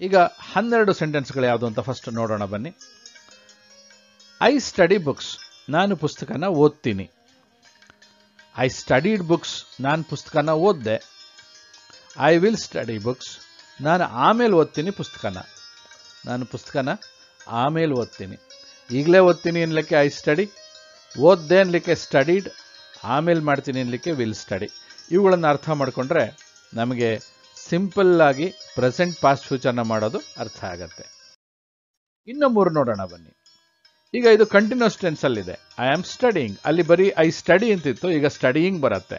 ಈಗ 12 ಸೆಂಟೆನ್ಸ್ಗಳು ಯಾವುದು ಅಂತ ಫಸ್ಟ್ ನೋಡೋಣ ಬನ್ನಿ. ಐ ಸ್ಟಡಿ ಬುಕ್ಸ್, ನಾನು ಪುಸ್ತಕನ ಓದ್ತೀನಿ. ಐ ಸ್ಟಡಿಡ್ ಬುಕ್ಸ್, ನಾನು ಪುಸ್ತಕನ ಓದ್ದೆ. ಐ ವಿಲ್ ಸ್ಟಡಿ ಬುಕ್ಸ್, ನಾನು ಆಮೇಲೆ ಓದ್ತೀನಿ ಪುಸ್ತಕನ. ನಾನು ಪುಸ್ತಕನ ಆಮೇಲೆ ಓದ್ತೀನಿ. ಈಗಲೇ ಓದ್ತೀನಿ ಅನ್ಲಿಕ್ಕೆ ಐ ಸ್ಟಡಿ, ಓದ್ದೆ ಅನ್ಲಿಕ್ಕೆ ಸ್ಟಡಿಡ್, ಆಮೇಲೆ ಮಾಡ್ತೀನಿ ಅನ್ಲಿಕ್ಕೆ ವಿಲ್ ಸ್ಟಡಿ. ಇವುಗಳನ್ನು ಅರ್ಥ ಮಾಡಿಕೊಂಡ್ರೆ ನಮಗೆ ಸಿಂಪಲ್ ಆಗಿ ಪ್ರೆಸೆಂಟ್ ಪಾಸ್ಟ್ ಫ್ಯೂಚರ್ನ ಮಾಡೋದು ಅರ್ಥ ಆಗತ್ತೆ. ಇನ್ನು 3 ನೋಡೋಣ ಬನ್ನಿ. ಈಗ ಇದು ಕಂಟಿನ್ಯೂಸ್ ಟೆನ್ಸ್ ಅಲ್ಲಿದೆ. ಐ ಆಮ್ ಸ್ಟಡಿಯಿಂಗ್, ಅಲ್ಲಿ ಬರೀ ಐ ಸ್ಟಡಿ ಅಂತಿತ್ತು, ಈಗ ಸ್ಟಡಿಯಿಂಗ್ ಬರುತ್ತೆ.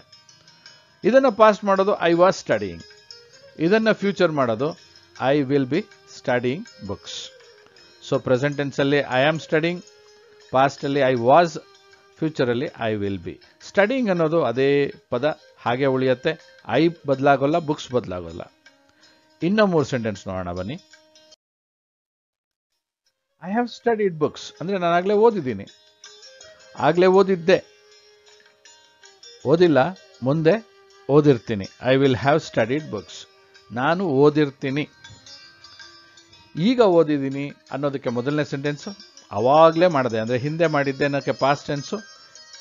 ಇದನ್ನು ಪಾಸ್ಟ್ ಮಾಡೋದು ಐ ವಾಸ್ ಸ್ಟಡಿಯಿಂಗ್. ಇದನ್ನು ಫ್ಯೂಚರ್ ಮಾಡೋದು I will be studying books. So present ಟೆನ್ಸಲ್ಲಿ ಐ ಆಮ್ ಸ್ಟಡಿಯಿಂಗ್, ಪಾಸ್ಟಲ್ಲಿ ಐ ವಾಸ್, ಫ್ಯೂಚರಲ್ಲಿ ಐ ವಿಲ್ ಬಿ. ಸ್ಟಡಿಯಿಂಗ್ ಅನ್ನೋದು ಅದೇ ಪದ ಹಾಗೆ ಉಳಿಯುತ್ತೆ, ಐ ಬದಲಾಗೋಲ್ಲ, ಬುಕ್ಸ್ ಬದಲಾಗೋಲ್ಲ. ಇನ್ನೂ 3 ಸೆಂಟೆನ್ಸ್ ನೋಡೋಣ ಬನ್ನಿ. ಐ ಹ್ಯಾವ್ ಸ್ಟಡಿಡ್ ಬುಕ್ಸ್ ಅಂದರೆ ನಾನು ಆಗಲೇ ಓದಿದ್ದೀನಿ, ಆಗಲೇ ಓದಿದ್ದೆ, ಓದಿಲ್ಲ, ಮುಂದೆ ಓದಿರ್ತೀನಿ. I will have studied books, ನಾನು ಓದಿರ್ತೀನಿ. ಈಗ ಓದಿದ್ದೀನಿ ಅನ್ನೋದಕ್ಕೆ ಮೊದಲನೇ ಸೆಂಟೆನ್ಸು ಅವಾಗಲೇ ಮಾಡಿದೆ, ಅಂದರೆ ಹಿಂದೆ ಮಾಡಿದ್ದೆ ಅನ್ನೋಕ್ಕೆ ಪಾಸ್ಟ್ ಟೆನ್ಸು.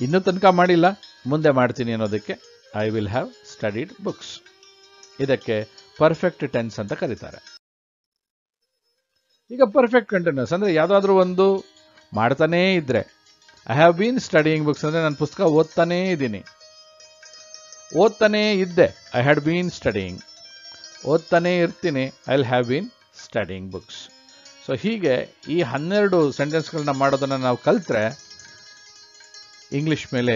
ಇನ್ನೂ ತನಕ ಮಾಡಿಲ್ಲ, ಮುಂದೆ ಮಾಡ್ತೀನಿ ಅನ್ನೋದಕ್ಕೆ I will have studied books. ಇದಕ್ಕೆ ಪರ್ಫೆಕ್ಟ್ ಟೆನ್ಸ್ ಅಂತ ಕರೀತಾರೆ. ಈಗ ಪರ್ಫೆಕ್ಟ್ ಕಂಟಿನ್ಯೂಸ್ ಅಂದರೆ ಯಾವುದಾದ್ರೂ ಒಂದು ಮಾಡ್ತಾನೇ ಇದ್ರೆ, I have been studying books ಅಂದರೆ ನಾನು ಪುಸ್ತಕ ಓದ್ತಾನೇ ಇದ್ದೀನಿ. ಓದ್ತಾನೇ ಇದ್ದೆ, ಐ ಹ್ಯಾಡ್ ಬೀನ್ ಸ್ಟಡಿಯಿಂಗ್. ಓದ್ತಾನೇ ಇರ್ತೀನಿ, I will have bean studying books. So ಹೀಗೆ ಈ 12 ಸೆಂಟೆನ್ಸ್ಗಳನ್ನ ಮಾಡೋದನ್ನು ನಾವು ಕಲಿತ್ರೆ ಇಂಗ್ಲಿಷ್ ಮೇಲೆ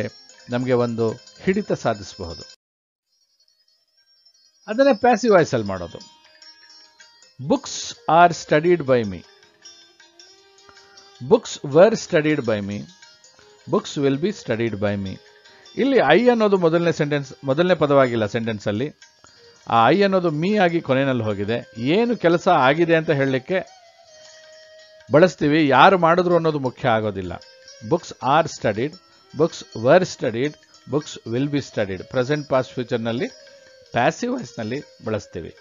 ನಮಗೆ ಒಂದು ಹಿಡಿತ ಸಾಧಿಸಬಹುದು. ಅದನ್ನೇ ಪ್ಯಾಸಿವ್ ವಾಯ್ಸಲ್ಲಿ ಮಾಡೋದು. Books are studied by me, books were studied by me, books will be studied by me. ಇಲ್ಲಿ ಐ ಅನ್ನೋದು ಮೊದಲನೇ ಪದವಾಗಿಲ್ಲ ಸೆಂಟೆನ್ಸಲ್ಲಿ. ಆ ಐ ಅನ್ನೋದು ಮೀ ಆಗಿ ಕೊನೆಯಲ್ಲಿ ಹೋಗಿದೆ. ಏನು ಕೆಲಸ ಆಗಿದೆ ಅಂತ ಹೇಳಲಿಕ್ಕೆ ಬಳಸ್ತೀವಿ, ಯಾರು ಮಾಡಿದ್ರು ಅನ್ನೋದು ಮುಖ್ಯ ಆಗೋದಿಲ್ಲ. Books are studied, books were studied, books will be studied. Present past ಫ್ಯೂಚರ್ನಲ್ಲಿ ಪ್ಯಾಸಿವ್ ವಾಯ್ಸ್ನಲ್ಲಿ ಬಳಸ್ತೀವಿ.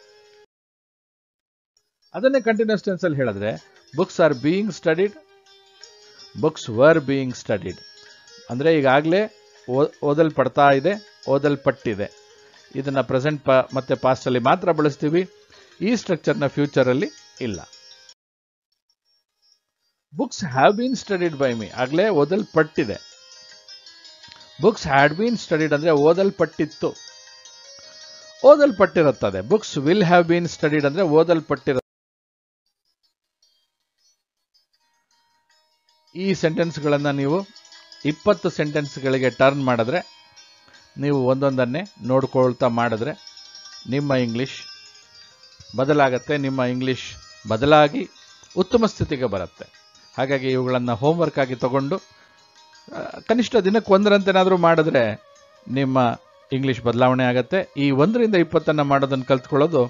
ಅದನ್ನೇ ಕಂಟಿನ್ಯೂಸ್ ಟೆನ್ಸಲ್ಲಿ ಹೇಳಿದ್ರೆ books are being studied, books were being studied. ಅಂದರೆ ಈಗಾಗಲೇ ಓದಲ್ಪಡ್ತಾ ಇದೆ, ಓದಲ್ಪಟ್ಟಿದೆ. ಇದನ್ನು ಪ್ರೆಸೆಂಟ್ ಮತ್ತೆ ಪಾಸ್ಟಲ್ಲಿ ಮಾತ್ರ ಬಳಸ್ತೀವಿ. ಈ ಸ್ಟ್ರಕ್ಚರ್ನ ಫ್ಯೂಚರಲ್ಲಿ ಇಲ್ಲ. Books have been studied by me, ಆಗಲೇ ಓದಲ್ಪಟ್ಟಿದೆ. ಬುಕ್ಸ್ ಹ್ಯಾಡ್ ಬೀನ್ ಸ್ಟಡಿಡ್ ಅಂದರೆ ಓದಲ್ಪಟ್ಟಿತ್ತು, ಓದಲ್ಪಟ್ಟಿರುತ್ತದೆ. Books will have been studied ಅಂದರೆ ಓದಲ್ಪಟ್ಟಿರ. ಈ ಸೆಂಟೆನ್ಸ್ಗಳನ್ನು ನೀವು 20 ಸೆಂಟೆನ್ಸ್ಗಳಿಗೆ ಟರ್ನ್ ಮಾಡಿದ್ರೆ, ನೀವು ಒಂದೊಂದನ್ನೇ ನೋಡ್ಕೊಳ್ತಾ ಮಾಡಿದ್ರೆ ನಿಮ್ಮ ಇಂಗ್ಲಿಷ್ ಬದಲಾಗತ್ತೆ. ನಿಮ್ಮ ಇಂಗ್ಲಿಷ್ ಬದಲಾಗಿ ಉತ್ತಮ ಸ್ಥಿತಿಗೆ ಬರುತ್ತೆ. ಹಾಗಾಗಿ ಇವುಗಳನ್ನು ಹೋಮ್ವರ್ಕ್ ಆಗಿ ತಗೊಂಡು ಕನಿಷ್ಠ ದಿನಕ್ಕೆ 1ರಂತೆನಾದರೂ ಮಾಡಿದ್ರೆ ನಿಮ್ಮ ಇಂಗ್ಲಿಷ್ ಬದಲಾವಣೆ ಆಗುತ್ತೆ. ಈ 1ರಿಂದ 20 ಮಾಡೋದನ್ನು ಕಲ್ತ್ಕೊಳ್ಳೋದು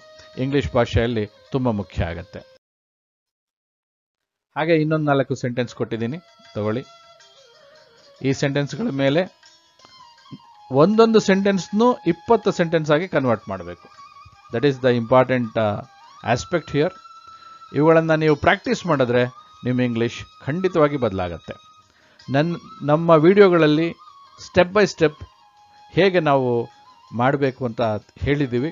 ಇಂಗ್ಲಿಷ್ ಭಾಷೆಯಲ್ಲಿ ತುಂಬ ಮುಖ್ಯ ಆಗುತ್ತೆ. ಹಾಗೆ ಇನ್ನೊಂದು 4 ಸೆಂಟೆನ್ಸ್ ಕೊಟ್ಟಿದ್ದೀನಿ, ತಗೊಳ್ಳಿ. ಈ ಸೆಂಟೆನ್ಸ್ಗಳ ಮೇಲೆ ಒಂದೊಂದು ಸೆಂಟೆನ್ಸ್ನೂ 20 ಸೆಂಟೆನ್ಸ್ ಆಗಿ ಕನ್ವರ್ಟ್ ಮಾಡಬೇಕು. That is the important aspect here. ಇವುಗಳನ್ನು ನೀವು ಪ್ರಾಕ್ಟೀಸ್ ಮಾಡಿದ್ರೆ ನಿಮ್ಮ ಇಂಗ್ಲಿಷ್ ಖಂಡಿತವಾಗಿ ಬದಲಾಗತ್ತೆ. ನಮ್ಮ ವಿಡಿಯೋಗಳಲ್ಲಿ ಸ್ಟೆಪ್ ಬೈ ಸ್ಟೆಪ್ ಹೇಗೆ ನಾವು ಮಾಡಬೇಕು ಅಂತ ಹೇಳಿದ್ದೀವಿ.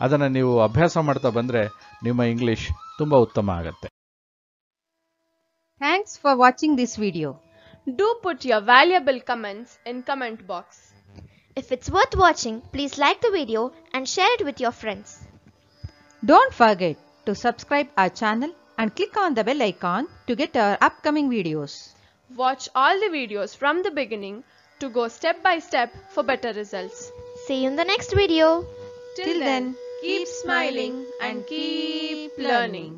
ಅದನ್ನು ನೀವು ಅಭ್ಯಾಸ ಮಾಡ್ತಾ ಬಂದರೆ ನಿಮ್ಮ ಇಂಗ್ಲಿಷ್ ತುಂಬ ಉತ್ತಮ ಆಗುತ್ತೆ. Thanks for watching this video. Do put your valuable comments in comment box. If it's worth watching, please like the video and share it with your friends. Don't forget to subscribe our channel and click on the bell icon to get our upcoming videos. Watch all the videos from the beginning to go step by step for better results. See you in the next video. Till then, keep smiling and keep learning.